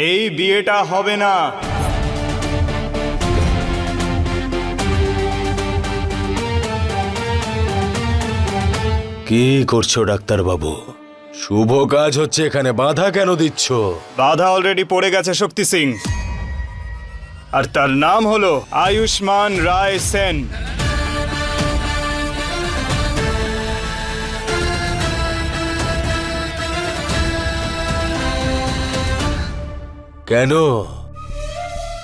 এই বিয়েটা হবে না। কি করছো ডাক্তার বাবু? শুভ কাজ হচ্ছে, এখানে বাধা কেন দিচ্ছ? বাধা অলরেডি পড়ে গেছে শক্তি সিং, আর তার নাম হলো আয়ুষ্মান রায় সেন। কেন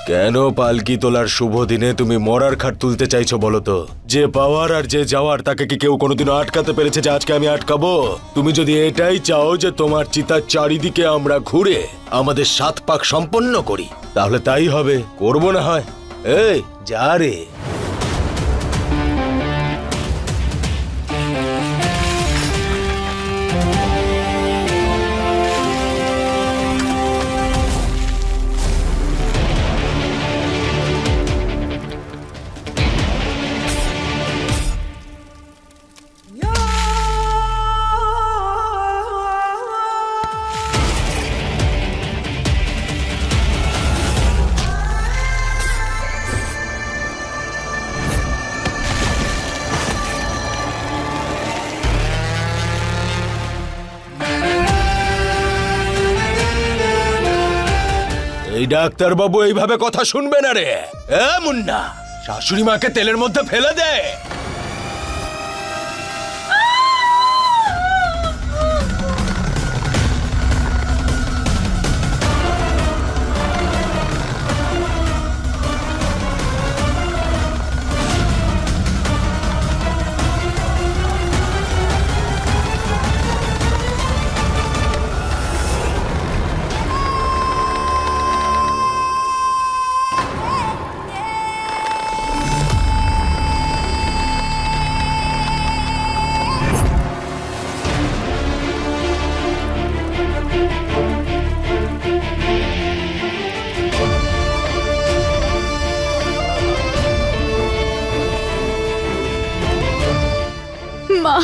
কেন পালকি তোলার শুভ দিনে তুমি মরার খাট তুলতে চাইছো বলো তো? যে পাওয়ার আর যে যাওয়ার তাকে কি কেউ কোনোদিনও আটকাতে পেরেছে যে আজকে আমি আটকাবো? তুমি যদি এটাই চাও যে তোমার চিতার চারিদিকে আমরা ঘুরে আমাদের 7 পাক সম্পন্ন করি, তাহলে তাই হবে। করবো না হয়? এই যা রে। এই ডাক্তার বাবু এইভাবে কথা শুনবে না রে। এ মুন্না, শাশুড়ি মাকে তেলের মধ্যে ফেলে দে। মা,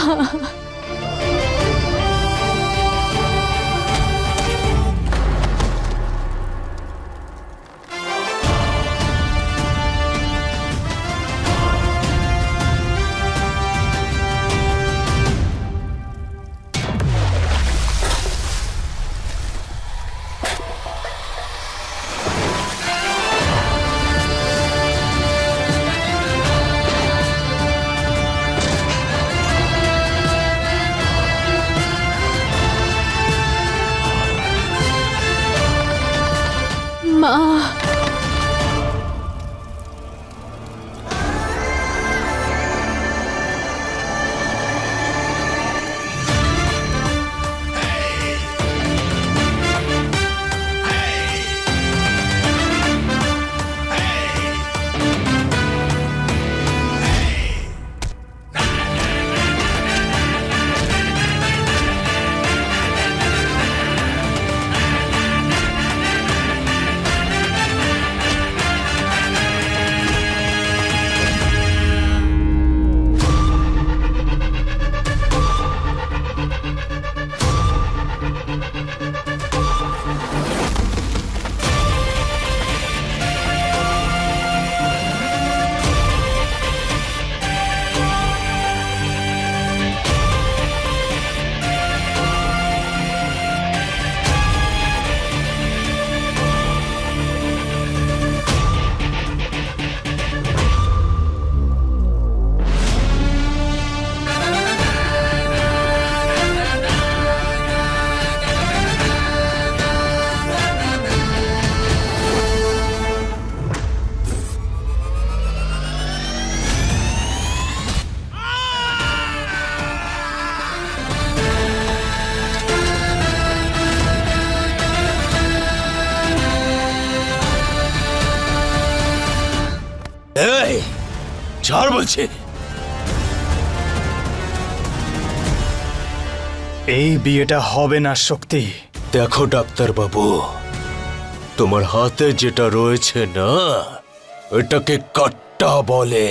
মা, এই ছাড় বলছে। এই বিয়েটা হবে না শক্তি। দেখো ডাক্তার বাবু, তোমার হাতে যেটা রয়েছে না, এটাকে কাট্টা বলে।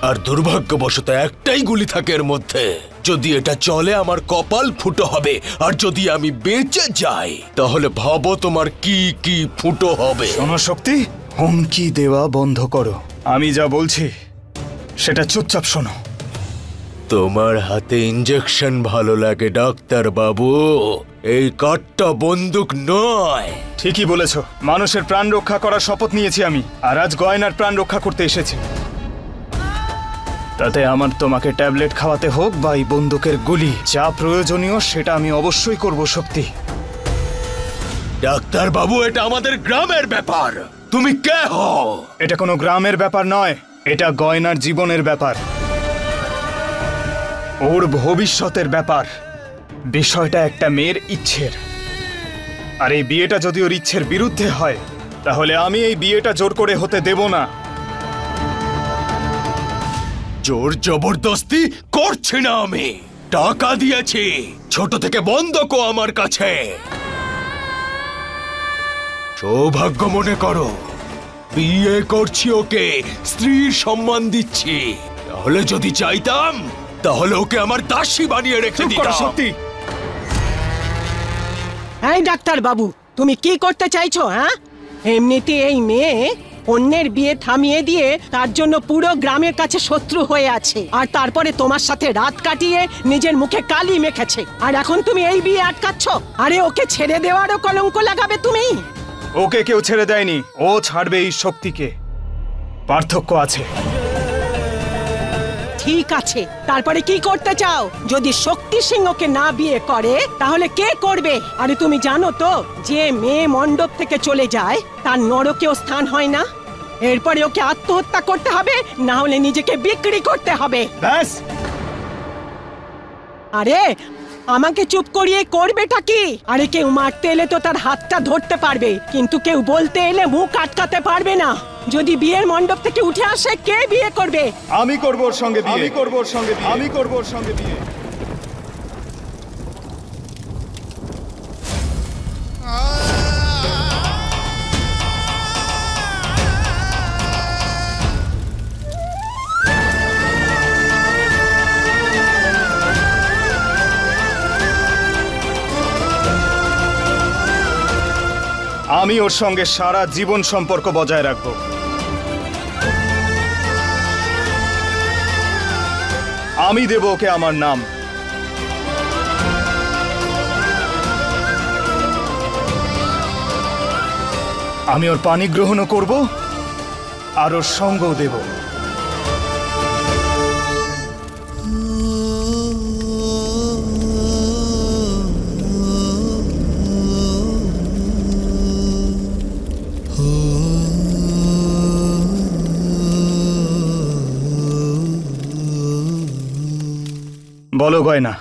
আর দুর্ভাগ্যবশত একটাই গুলি থাকে এর মধ্যে। যদি এটা চলে আমার কপাল ফুটো হবে, আর যদি আমি বেঁচে যাই তাহলে ভাবো তোমার কি কি ফুটো হবে। শোনো শক্তি, হুমকি দেওয়া বন্ধ করো। আমি যা বলছি সেটা চুপচাপ শোনো। তোমার হাতে ইঞ্জেকশন ভালো লাগে ডাক্তার বাবু, এই কাঠটা বন্দুক নয়। ঠিকই বলেছো, মানুষের প্রাণ রক্ষা করার শপথ নিয়েছি আমি, আর আজ গয়নার প্রাণ রক্ষা করতে এসেছি। তাতে আমার তোমাকে ট্যাবলেট খাওয়াতে হোক বা এই বন্দুকের গুলি, যা প্রয়োজনীয় সেটা আমি অবশ্যই করব শক্তি। ডাক্তার বাবু, এটা আমাদের গ্রামের ব্যাপার, তুমি কে হও? এটা কোনো গ্রামের ব্যাপার নয়, এটা গয়নার জীবনের ব্যাপার, ওর ভবিষ্যতের ব্যাপার। বিষয়টা একটা মেয়ের ইচ্ছের, আর এই বিয়েটা যদি ওর ইচ্ছের বিরুদ্ধে হয় তাহলে আমি এই বিয়েটা জোর করে হতে দেব না। জোর জবরদস্তি করছি না আমি, টাকা দিয়েছি, ছোট থেকে বন্ধকও আমার কাছে। সৌভাগ্য মনে করো, বিয়ে করছি ওকে, স্ত্রীর সম্মান দিচ্ছি। তাহলে যদি চাইতাম তাহলে ওকে আমার দাসী বানিয়ে রেখে দিতাম। সত্যি এই ডাক্তার বাবু, তুমি কি করতে চাইছো? হ্যাঁ, এমনিতে এই মেয়ে অন্যের বিয়ে থামিয়ে দিয়ে তার জন্য পুরো গ্রামের কাছে শত্রু হয়ে আছে, আর তারপরে তোমার সাথে রাত কাটিয়ে নিজের মুখে কালি মেখেছে, আর এখন তুমি এই বিয়ে আটকাচ্ছ। আরে ওকে ছেড়ে দেওয়ারও কলঙ্ক লাগাবে তুমি। ওকে কেউ ছেড়ে দেয়নি, ও ছাড়বে এই শক্তিকে। পার্থক্য আছে। ঠিক আছে, তারপরে কি করতে চাও? যদি শক্তি সিংহকে না বিয়ে করে তাহলে কে করবে? আরে তুমি জানো তো, যে মেয়ে মণ্ডপ থেকে চলে যায় তার নরকেও স্থান হয় না। এরপরে ওকে আত্মহত্যা করতে হবে, না হলে নিজেকে বিক্রি করতে হবে। ব্যাস, আরে আমাকে চুপ করিয়ে করবেটা কি? আরে কেউ মারতে এলে তো তার হাতটা ধরতে পারবে, কিন্তু কেউ বলতে এলে মুখ আটকাতে পারবে না। যদি বিয়ের মণ্ডপ থেকে উঠে আসে, কে বিয়ে করবে? আমি করব ওর সঙ্গে বিয়ে, আমি করব ওর সঙ্গে বিয়ে, আমি করব ওর সঙ্গে বিয়ে। আমি ওর সঙ্গে সারা জীবন সম্পর্ক বজায় রাখবো। আমি দেব ওকে আমার নাম। আমি ওর পানি গ্রহণও করব আর ওর সঙ্গও দেব। বলো গয়না,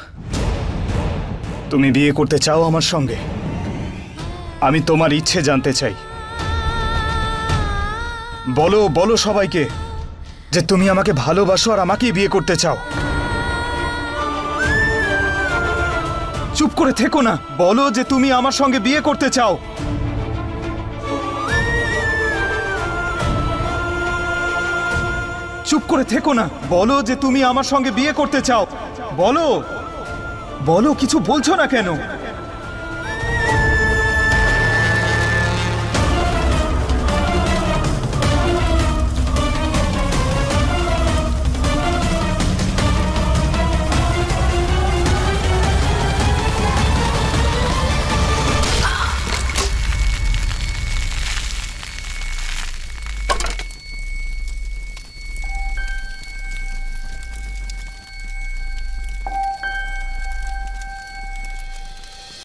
তুমি বিয়ে করতে চাও আমার সঙ্গে? আমি তোমার ইচ্ছে জানতে চাই। বলো বলো সবাইকে যে তুমি আমাকে ভালোবাসো আর আমাকেই বিয়ে করতে চাও। চুপ করে থেকো না, বলো যে তুমি আমার সঙ্গে বিয়ে করতে চাও। চুপ করে থেকো না, বলো যে তুমি আমার সঙ্গে বিয়ে করতে চাও। বলো বলো, কিছু বলছো না কেন?